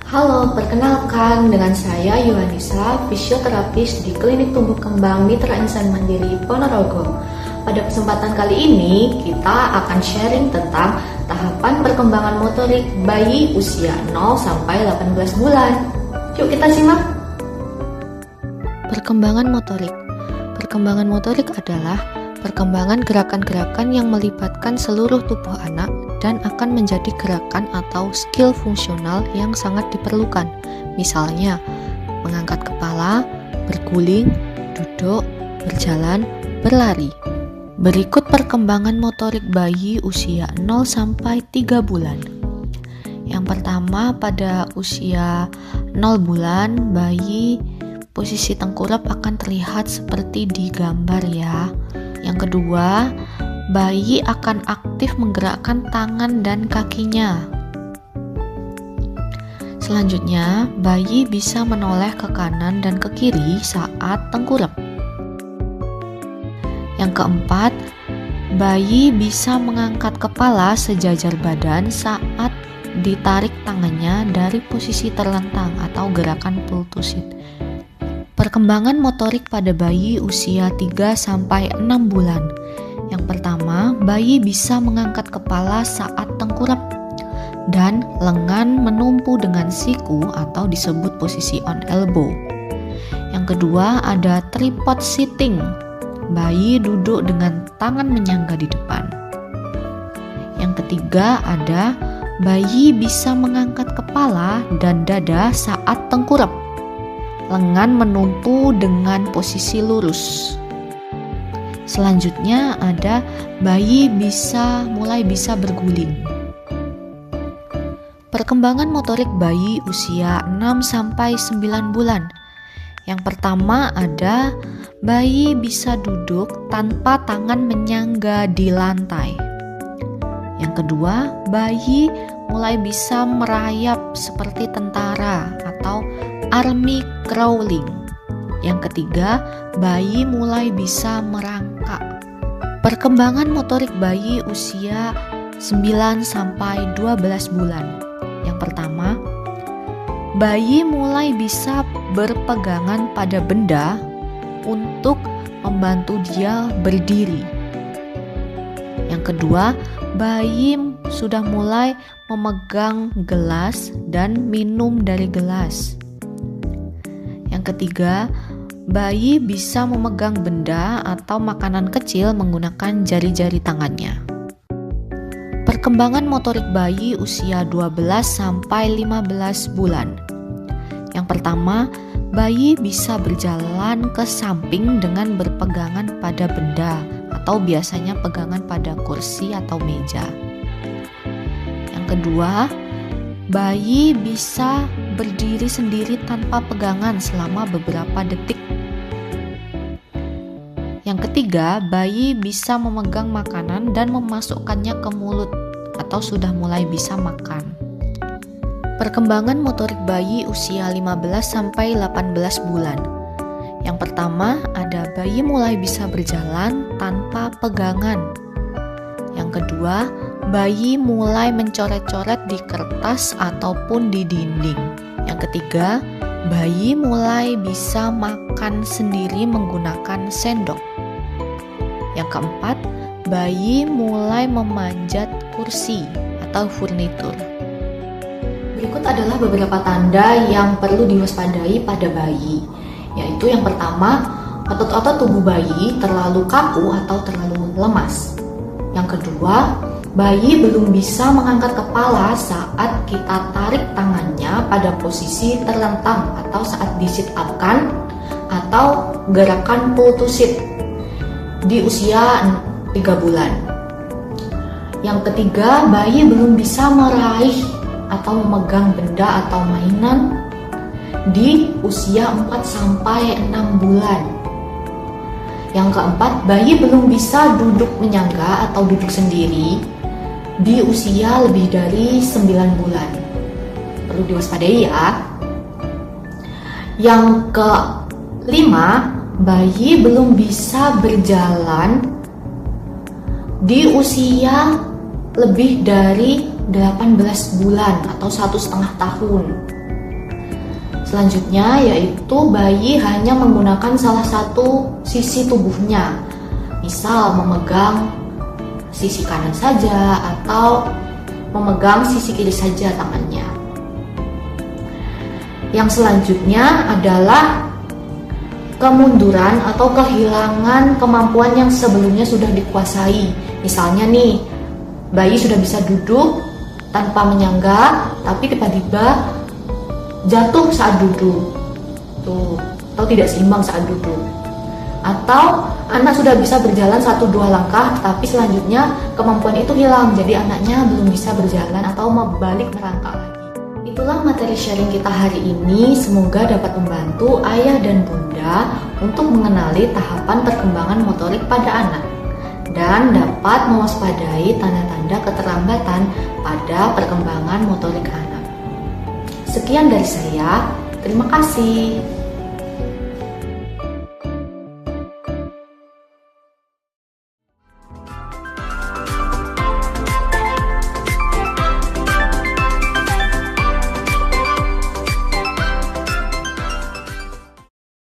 Halo, perkenalkan dengan saya Yohanisa, fisioterapis di Klinik Tumbuh Kembang Mitra Insan Mandiri Ponorogo. Pada kesempatan kali ini, kita akan sharing tentang tahapan perkembangan motorik bayi usia 0 sampai 18 bulan. Yuk kita simak. Perkembangan motorik. Perkembangan motorik adalah perkembangan gerakan-gerakan yang melibatkan seluruh tubuh anak dan akan menjadi gerakan atau skill fungsional yang sangat diperlukan. Misalnya, mengangkat kepala, berguling, duduk, berjalan, berlari. Berikut perkembangan motorik bayi usia 0 sampai 3 bulan. Yang pertama, pada usia 0 bulan, bayi posisi tengkurap akan terlihat seperti di gambar ya. Yang kedua, bayi akan aktif menggerakkan tangan dan kakinya. Selanjutnya, bayi bisa menoleh ke kanan dan ke kiri saat tengkurap. Yang keempat, bayi bisa mengangkat kepala sejajar badan saat ditarik tangannya dari posisi terlentang atau gerakan pull to sit. Perkembangan motorik pada bayi usia 3 sampai 6 bulan. Yang pertama, bayi bisa mengangkat kepala saat tengkurap dan lengan menumpu dengan siku atau disebut posisi on elbow. Yang kedua, ada tripod sitting. Bayi duduk dengan tangan menyangga di depan. Yang ketiga, ada bayi bisa mengangkat kepala dan dada saat tengkurap. Lengan menumpu dengan posisi lurus. Selanjutnya ada bayi mulai bisa berguling. Perkembangan motorik bayi usia 6 sampai 9 bulan. Yang pertama ada bayi bisa duduk tanpa tangan menyangga di lantai. Yang kedua, bayi mulai bisa merayap seperti tentara atau army crawling. Yang ketiga, bayi mulai bisa merangkak. Perkembangan motorik bayi usia 9 sampai 12 bulan. Yang pertama, bayi mulai bisa berpegangan pada benda untuk membantu dia berdiri. Yang kedua, bayi sudah mulai memegang gelas dan minum dari gelas. Yang ketiga, bayi bisa memegang benda atau makanan kecil menggunakan jari-jari tangannya. Perkembangan motorik bayi usia 12 sampai 15 bulan. Yang pertama, bayi bisa berjalan ke samping dengan berpegangan pada benda atau biasanya pegangan pada kursi atau meja. Yang kedua, bayi bisa berdiri sendiri tanpa pegangan selama beberapa detik. Yang ketiga, bayi bisa memegang makanan dan memasukkannya ke mulut atau sudah mulai bisa makan. Perkembangan motorik bayi usia 15 sampai 18 bulan. Yang pertama, ada bayi mulai bisa berjalan tanpa pegangan. Yang kedua, bayi mulai mencoret-coret di kertas ataupun di dinding. Yang ketiga, bayi mulai bisa makan sendiri menggunakan sendok. Yang keempat, bayi mulai memanjat kursi atau furnitur. Berikut adalah beberapa tanda yang perlu diwaspadai pada bayi, yaitu yang pertama, otot-otot tubuh bayi terlalu kaku atau terlalu lemas. Yang kedua, bayi belum bisa mengangkat kepala saat kita tarik tangannya pada posisi terlentang atau saat di-sit up-kan atau gerakan pull to sit di usia 3 bulan. Yang ketiga, bayi belum bisa meraih atau memegang benda atau mainan di usia 4 sampai 6 bulan. Yang keempat, bayi belum bisa duduk menyangga atau duduk sendiri di usia lebih dari 9 bulan. Perlu diwaspadai ya. Yang kelima, bayi belum bisa berjalan di usia lebih dari 18 bulan atau 1,5 tahun. Selanjutnya yaitu bayi hanya menggunakan salah satu sisi tubuhnya, misal memegang sisi kanan saja atau memegang sisi kiri saja tangannya. Yang selanjutnya adalah kemunduran atau kehilangan kemampuan yang sebelumnya sudah dikuasai. Misalnya nih, bayi sudah bisa duduk tanpa menyangga, tapi tiba-tiba jatuh saat duduk, atau tidak seimbang saat duduk. Atau anak sudah bisa berjalan 1-2 langkah, tapi selanjutnya kemampuan itu hilang, jadi anaknya belum bisa berjalan atau balik merangkak lagi. Itulah materi sharing kita hari ini, semoga dapat membantu ayah dan bunda untuk mengenali tahapan perkembangan motorik pada anak dan dapat mewaspadai tanda-tanda keterlambatan pada perkembangan motorik anak. Sekian dari saya, terima kasih.